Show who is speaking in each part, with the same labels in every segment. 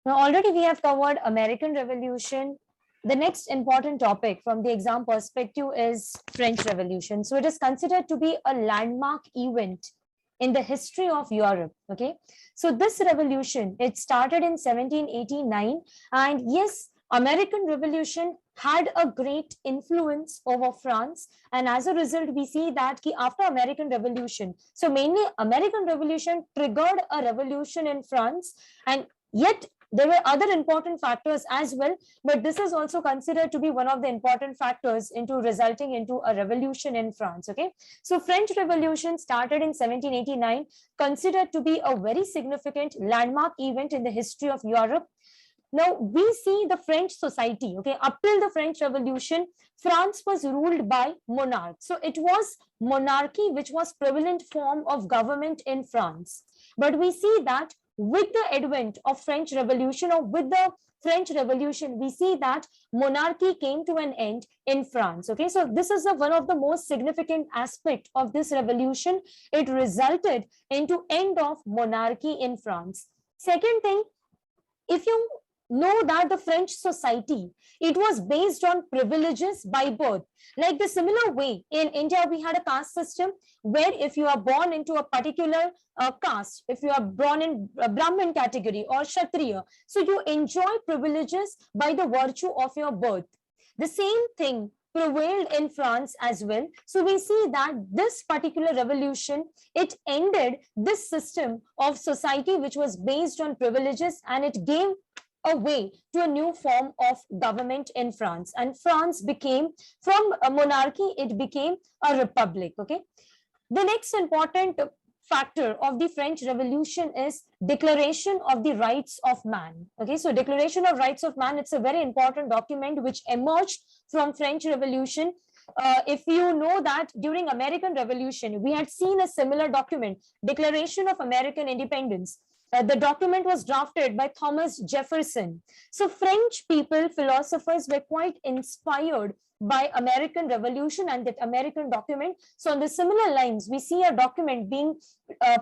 Speaker 1: Now, already we have covered American Revolution. The next important topic from the exam perspective is French Revolution. So it is considered to be a landmark event in the history of Europe. Okay, so this revolution, it started in 1789, and yes, American Revolution had a great influence over France, and as a result we see that after American Revolution, so mainly American Revolution triggered a revolution in France, and yet there were other important factors as well, but this is also considered to be one of the important factors into resulting into a revolution in France. Okay, so French Revolution started in 1789, considered to be a very significant landmark event in the history of Europe. Now we see the French society. Okay, up till the French Revolution, France was ruled by monarchs. So it was monarchy which was prevalent form of government in France. But we see that with the advent of French Revolution, or with the French Revolution, we see that monarchy came to an end in France. Okay, so this is one of the most significant aspect of this revolution. It resulted into end of monarchy in France. Second thing, if you know that the French society, it was based on privileges by birth. Like the similar way in India, we had a caste system where if you are born into a particular caste, if you are born in Brahmin category or Kshatriya, so you enjoy privileges by the virtue of your birth. The same thing prevailed in France as well. So we see that this particular revolution, it ended this system of society which was based on privileges, and it gave a way to a new form of government in France. And France became, from a monarchy, it became a republic. Okay. The next important factor of the French Revolution is Declaration of the Rights of Man. Okay, so Declaration of Rights of Man, it's a very important document which emerged from French Revolution. If you know that during American Revolution, we had seen a similar document, Declaration of American Independence. The document was drafted by Thomas Jefferson. So French people, philosophers were quite inspired by American Revolution and that American document. So on the similar lines, we see a document being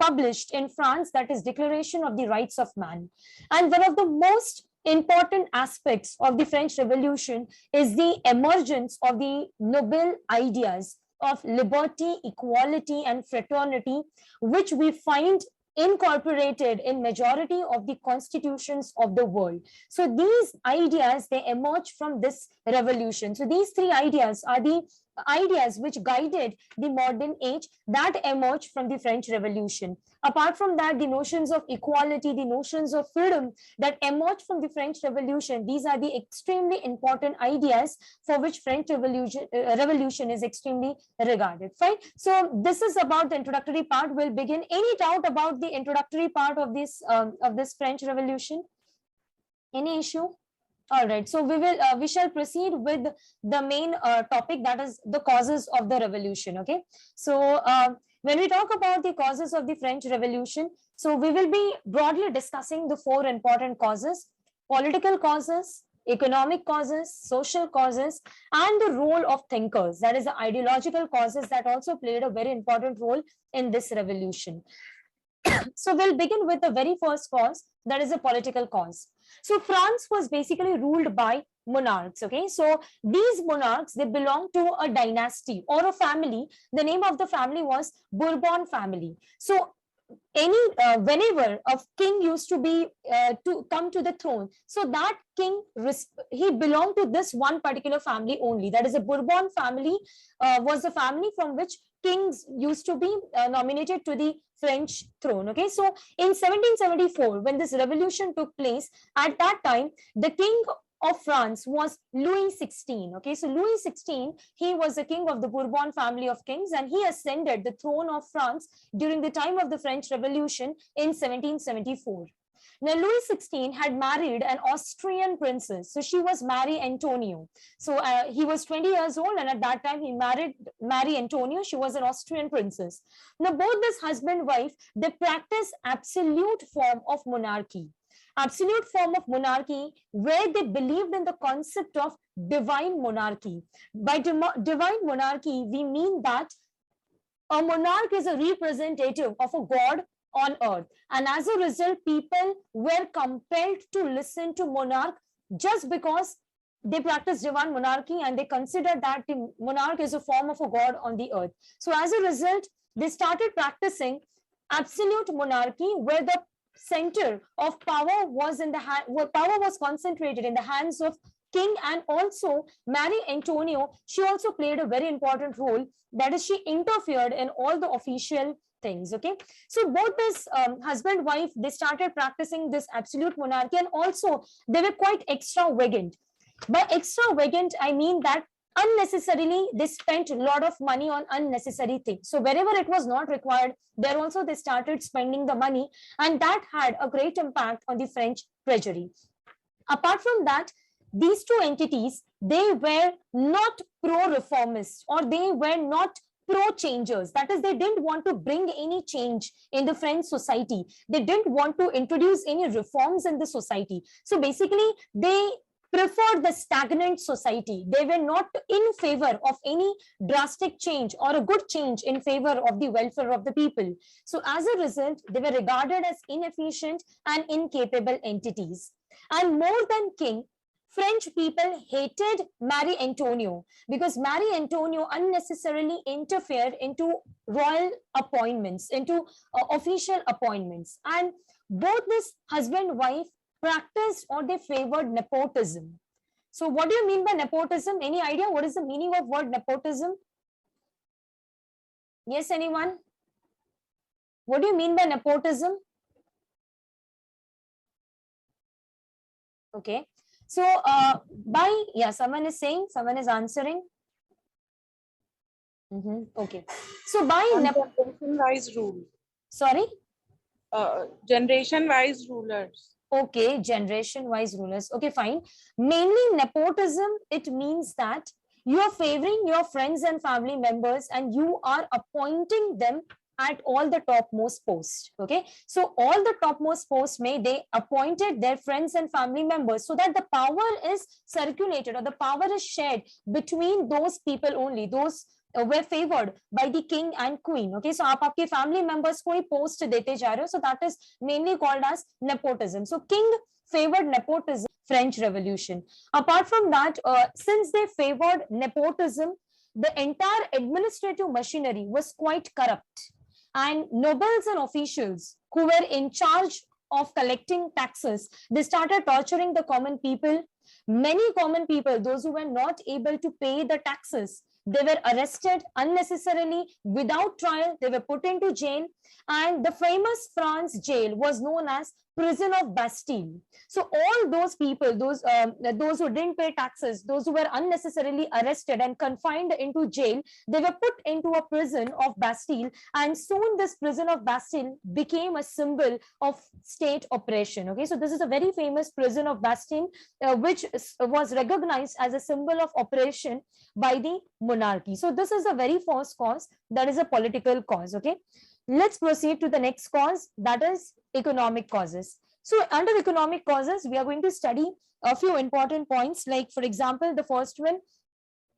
Speaker 1: published in France, that is Declaration of the Rights of Man. And one of the most important aspects of the French Revolution is the emergence of the noble ideas of liberty, equality, and fraternity, which we find incorporated in majority of the constitutions of the world. So these ideas, they emerge from this revolution. So these three ideas are the ideas which guided the modern age that emerged from the French Revolution. Apart from that, the notions of equality, the notions of freedom that emerged from the French Revolution, these are the extremely important ideas for which French Revolution is extremely regarded. Fine. So this is about the introductory part. We'll begin. Any doubt about the introductory part of this French Revolution? Any issue? All right, so we shall proceed with the main topic, that is the causes of the revolution. Okay, so when we talk about the causes of the French Revolution, so we will be broadly discussing the four important causes: political causes, economic causes, social causes, and the role of thinkers, that is the ideological causes that also played a very important role in this revolution. So we'll begin with the very first cause, that is a political cause. So France was basically ruled by monarchs. Okay, so these monarchs, they belong to a dynasty or a family. The name of the family was Bourbon family. So whenever a king used to be to come to the throne, so that king, he belonged to this one particular family only, that is a Bourbon family. Was the family from which kings used to be nominated to the French throne. Okay, so in 1774, when this revolution took place, at that time the king of France was Louis XVI. Okay, so Louis XVI, he was the king of the Bourbon family of kings, and he ascended the throne of France during the time of the French Revolution in 1774. Now, Louis XVI had married an Austrian princess. So she was Marie Antoinette. So he was 20 years old, and at that time he married Marie Antoinette. She was an Austrian princess. Now, both this husband-wife, they practice absolute form of monarchy. Absolute form of monarchy, where they believed in the concept of divine monarchy. By divine monarchy, we mean that a monarch is a representative of a god on earth. And as a result, people were compelled to listen to monarch just because they practice divine monarchy and they consider that the monarch is a form of a god on the earth. So as a result, they started practicing absolute monarchy, where the center of power was in the hand, where power was concentrated in the hands of king. And also Marie Antoinette, she also played a very important role, that is, she interfered in all the official things. Okay, so both this husband wife, they started practicing this absolute monarchy, and also they were quite extravagant. By extravagant, I mean that unnecessarily they spent a lot of money on unnecessary things. So wherever it was not required, there also they started spending the money, and that had a great impact on the French treasury. Apart from that, these two entities, they were not pro-reformists, or they were not pro-changers. That is, they didn't want to bring any change in the French society. They didn't want to introduce any reforms in the society. So basically, they preferred the stagnant society. They were not in favor of any drastic change or a good change in favor of the welfare of the people. So as a result, they were regarded as inefficient and incapable entities. And more than king, French people hated Marie Antoinette, because Marie Antoinette unnecessarily interfered into royal appointments, into official appointments. And both this husband-wife practiced or they favored nepotism. So what do you mean by nepotism? Any idea what is the meaning of word nepotism? Yes, anyone? What do you mean by nepotism? Okay. So someone is saying, someone is answering. Okay. So by
Speaker 2: generation-wise rule.
Speaker 1: Sorry?
Speaker 2: Generation-wise rulers.
Speaker 1: Okay, generation-wise rulers. Okay, fine. Mainly nepotism, it means that you are favoring your friends and family members and you are appointing them at all the topmost posts. Okay, so all the topmost posts, they appointed their friends and family members, so that the power is circulated or the power is shared between those people only, those were favored by the king and queen. Okay, so आप आपके family members को ही post देते जा रहे हो, so that is mainly called as nepotism. So king favored nepotism, French Revolution. Apart from that, since they favored nepotism, the entire administrative machinery was quite corrupt, and nobles and officials who were in charge of collecting taxes, they started torturing the common people. Many common people, those who were not able to pay the taxes, they were arrested unnecessarily without trial. They were put into jail, and the famous France jail was known as prison of Bastille. So all those people, those who didn't pay taxes, those who were unnecessarily arrested and confined into jail, they were put into a prison of Bastille, and soon this prison of Bastille became a symbol of state oppression. Okay, so this is a very famous prison of Bastille, which was recognized as a symbol of oppression by the monarchy. So this is the very first cause, that is a political cause. Okay, let's proceed to the next cause, that is economic causes. So under economic causes, we are going to study a few important points, like for example, the first one,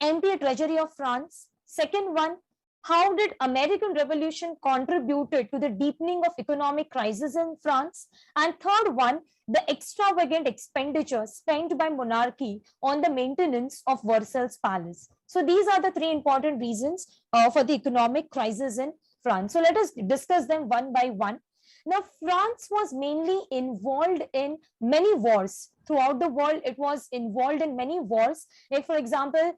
Speaker 1: empty treasury of France. Second one, how did American Revolution contributed to the deepening of economic crisis in France? And third one, the extravagant expenditure spent by monarchy on the maintenance of Versailles Palace. So these are the three important reasons for the economic crisis in France. So let us discuss them one by one. Now, France was mainly involved in many wars throughout the world. It was involved in many wars. Like, for example,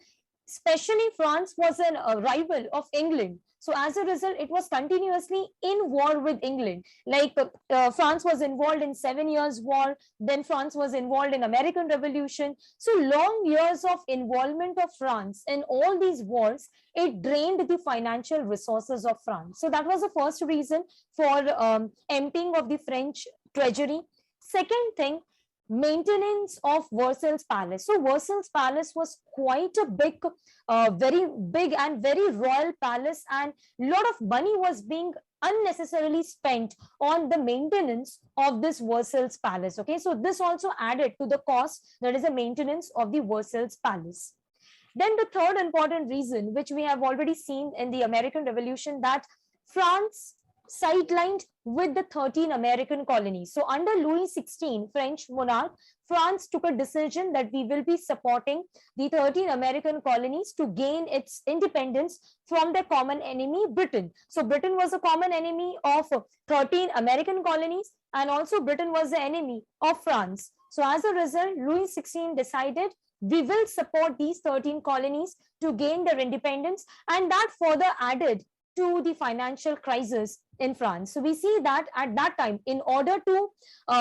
Speaker 1: especially France was a rival of England. So as a result, it was continuously in war with England. Like France was involved in 7 Years' War. Then France was involved in American Revolution. So long years of involvement of France in all these wars, it drained the financial resources of France. So that was the first reason for emptying of the French treasury. Second thing, maintenance of Versailles Palace. So Versailles Palace was quite a big, very big and very royal palace, and a lot of money was being unnecessarily spent on the maintenance of this Versailles Palace. Okay, so this also added to the cost, that is the maintenance of the Versailles Palace. Then the third important reason, which we have already seen in the American Revolution, that France sidelined with the 13 American colonies. So under Louis XVI, French monarch, France took a decision that we will be supporting the 13 American colonies to gain its independence from their common enemy, Britain. So Britain was a common enemy of 13 American colonies, and also Britain was the enemy of France. So as a result, Louis XVI decided we will support these 13 colonies to gain their independence, and that further added to the financial crisis in France. So we see that at that time, in order to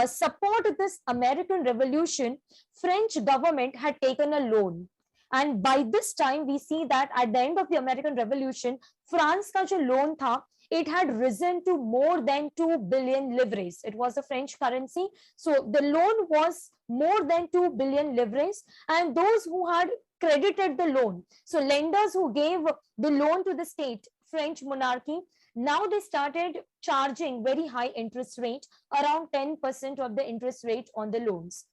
Speaker 1: support this American Revolution, French government had taken a loan. And by this time, we see that at the end of the American Revolution, France का जो loan था, it had risen to more than 2 billion livres. It was a French currency. So the loan was more than 2 billion livres. And those who had credited the loan, so lenders who gave the loan to the state, French monarchy, now they started charging very high interest rate, around 10% of the interest rate on the loans.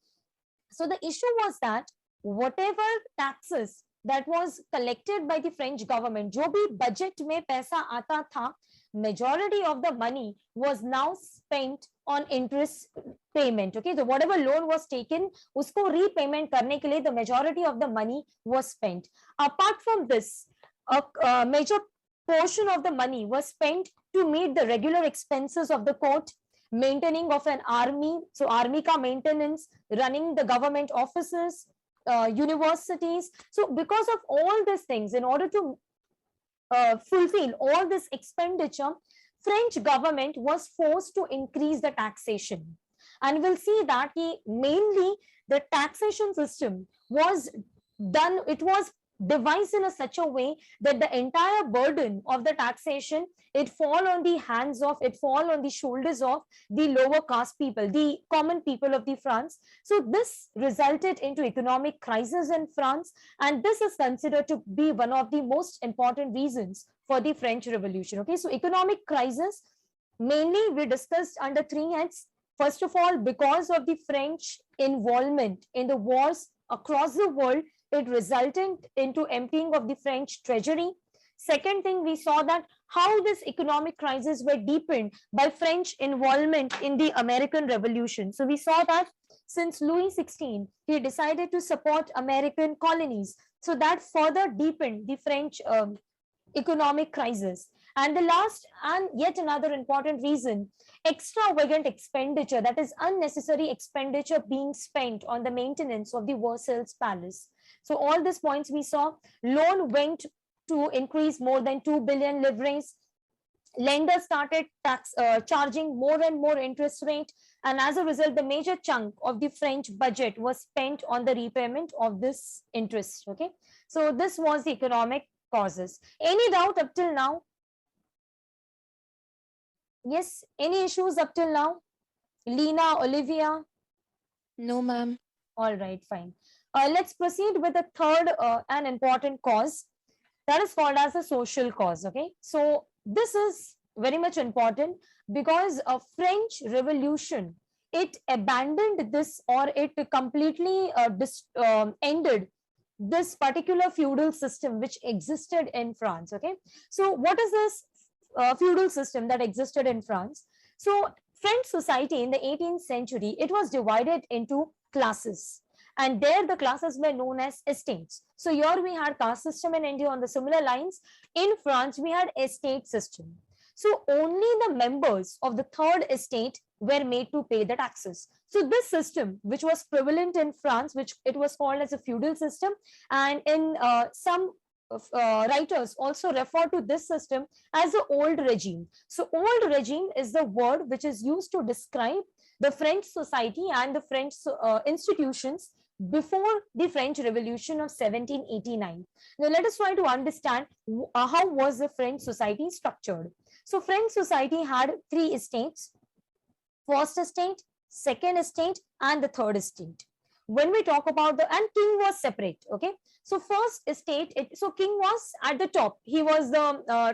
Speaker 1: So the issue was that whatever taxes that was collected by the French government, जो भी budget में पैसा आता था, majority of the money was now spent on interest payment. Okay, so whatever loan was taken, usko repayment करने के लिए the majority of the money was spent. Apart from this, a major portion of the money was spent to meet the regular expenses of the court, maintaining of an army, so army ka maintenance, running the government offices, universities. So because of all these things, in order to fulfill all this expenditure, French government was forced to increase the taxation. And we'll see that mainly the taxation system was done, it was devised in such a way that the entire burden of the taxation, it fall on the hands of, it fall on the shoulders of the lower caste people, the common people of the France. So this resulted into economic crisis in France, and this is considered to be one of the most important reasons for the French Revolution. Okay, so economic crisis, mainly we discussed under three heads. First of all, because of the French involvement in the wars across the world, it resulted into emptying of the French treasury. Second thing, we saw that how this economic crisis were deepened by French involvement in the American Revolution. So we saw that since Louis XVI, he decided to support American colonies. So that further deepened the French economic crisis. And the last and yet another important reason, extravagant expenditure, that is unnecessary expenditure being spent on the maintenance of the Versailles Palace. So all these points we saw, loan went to increase more than 2 billion livres. Lenders started charging more and more interest rate. And as a result, the major chunk of the French budget was spent on the repayment of this interest. Okay, so this was the economic causes. Any doubt up till now? Yes, any issues up till now? Lena, Olivia?
Speaker 3: No, ma'am.
Speaker 1: All right, fine. Let's proceed with the third and important cause, that is called as a social cause. Okay, so this is very much important because a French Revolution, it abandoned this, or it completely ended this particular feudal system which existed in France. Okay, so what is this feudal system that existed in France? So French society in the 18th century, it was divided into classes, and there the classes were known as estates. So here we had caste system in India. On the similar lines, in France we had estate system. So only the members of the third estate were made to pay the taxes. So this system, which was prevalent in France, which it was called as a feudal system, and in some writers also refer to this system as the old regime. So old regime is the word which is used to describe the French society and the French institutions before the French Revolution of 1789. Now let us try to understand how was the French society structured. So French society had three estates: first estate, second estate, and the third estate. When we talk about the, and king was separate. Okay, so first estate, so king was at the top, he was the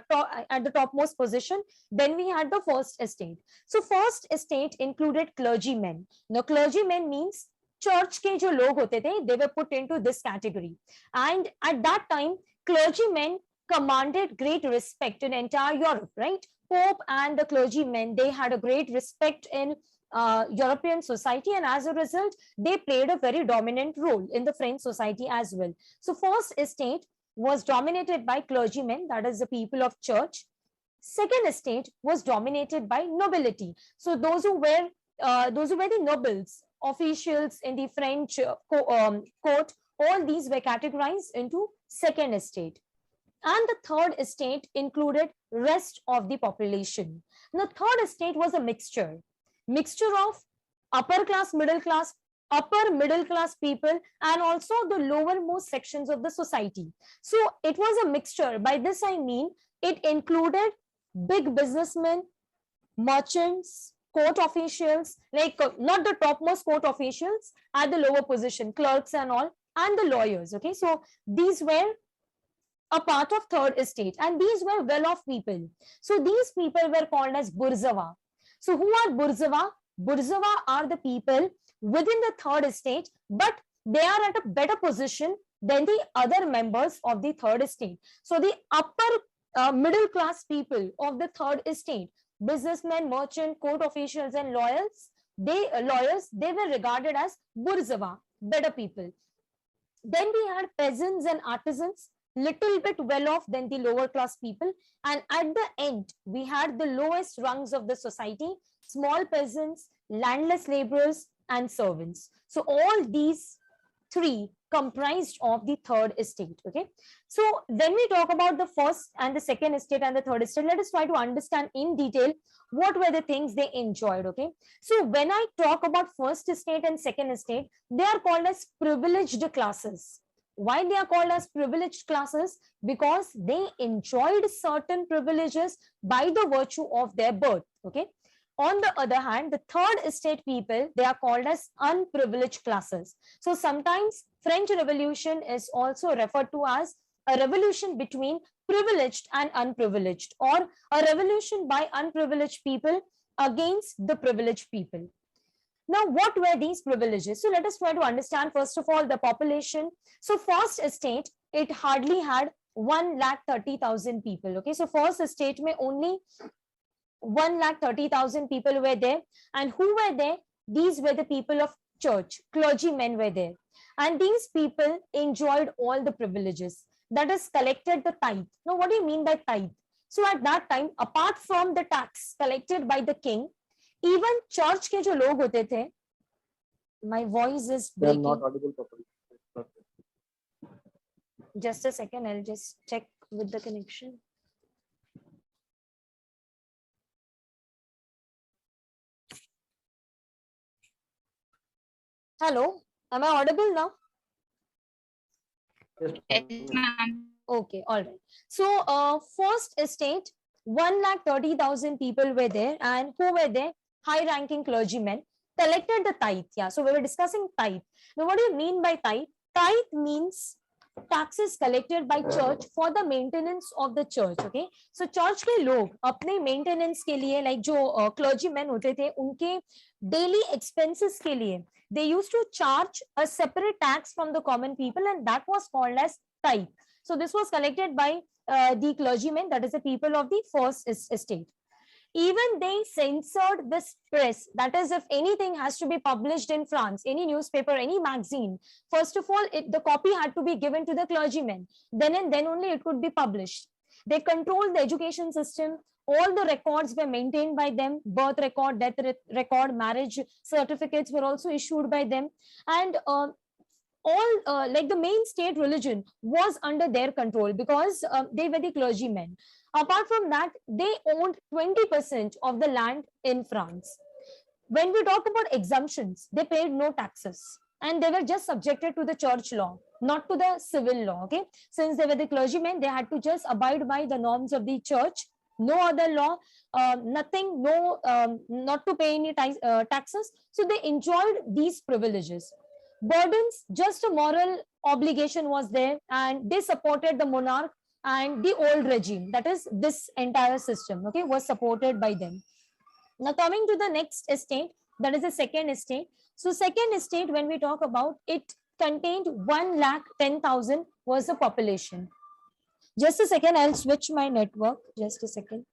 Speaker 1: at the topmost position. Then we had the first estate. So first estate included clergymen. Now clergymen means church के जो लोग होते थे, they were put into this category. And at that time, clergymen commanded great respect in entire Europe, right? Pope and the clergymen, they had a great respect in European society, and as a result, they played a very dominant role in the French society as well. So first estate was dominated by clergymen, that is the people of church. Second estate was dominated by nobility. So those who were the nobles, officials in the French court, all these were categorized into second estate. And the third estate included rest of the population. Now, third estate was a mixture of upper class, upper middle class people, and also the lowermost sections of the society. So it was a mixture. By this I mean it included big businessmen, merchants, court officials, like not the topmost court officials, at the lower position, clerks and all, and the lawyers. Okay, so these were a part of third estate, and these were well-off people. So these people were called as bourgeois. So who are bourgeois? Bourgeois are the people within the third estate, but they are at a better position than the other members of the third estate. So the upper middle class people of the third estate, businessmen, merchant, court officials, and lawyers, they were regarded as bourgeois, better people. Then we had peasants and artisans, little bit well off than the lower class people. And at the end, we had the lowest rungs of the society, small peasants, landless laborers, and servants. So all these three comprised of the third estate. Okay, so when we talk about the first and the second estate and the third estate, let us try to understand in detail what were the things they enjoyed. Okay, so when I talk about first estate and second estate, they are called as privileged classes. Why they are called as privileged classes? Because they enjoyed certain privileges by the virtue of their birth. Okay, on the other hand, the third estate people, they are called as unprivileged classes. So sometimes French Revolution is also referred to as a revolution between privileged and unprivileged, or a revolution by unprivileged people against the privileged people. Now, what were these privileges? So let us try to understand, first of all, the population. So first estate, it hardly had 1,30,000 people. Okay, so first estate may only 1,30,000 people were there. And who were there? These were the people of church, clergymen were there. And these people enjoyed all the privileges. That is, collected the tithe. Now, what do you mean by tithe? So at that time, apart from the tax collected by the king, even church के जो लोग होते थे, my voice is breaking.
Speaker 4: Not audible properly.
Speaker 1: Just a second, I'll just check with the connection. Hello, am I audible now?
Speaker 4: Yes, ma'am.
Speaker 1: Okay, all right. So first estate, 1,30,000 people were there, and who were there? High-ranking clergymen collected the tithe. Yeah, so we were discussing tithe. Now, what do you mean by tithe? Tithe means taxes collected by church for the maintenance of the church. Okay, so church के लोग अपने maintenance के लिए, like जो clergymen होते थे, उनके daily expenses के लिए, they used to charge a separate tax from the common people, and that was called as tithe. So this was collected by the clergymen, that is the people of the first estate. Even they censored this press. That is, if anything has to be published in France, any newspaper, any magazine, first of all, the copy had to be given to the clergymen. Then and then only it could be published. They controlled the education system. All the records were maintained by them. Birth record, death record, marriage certificates were also issued by them. And like the main state religion was under their control, because they were the clergymen. Apart from that, they owned 20% of the land in France. When we talk about exemptions, they paid no taxes, and they were just subjected to the church law, not to the civil law. Okay, since they were the clergymen, they had to just abide by the norms of the church. No other law, nothing, no, not to pay any taxes. So they enjoyed these privileges. Burdens, just a moral obligation was there, and they supported the monarch and the old regime. That is, this entire system, okay, was supported by them. Now coming to the next estate, that is the second estate. So second estate, when we talk about, it contained 1,10,000 was the population. Just a second, I'll switch my network. Just a second.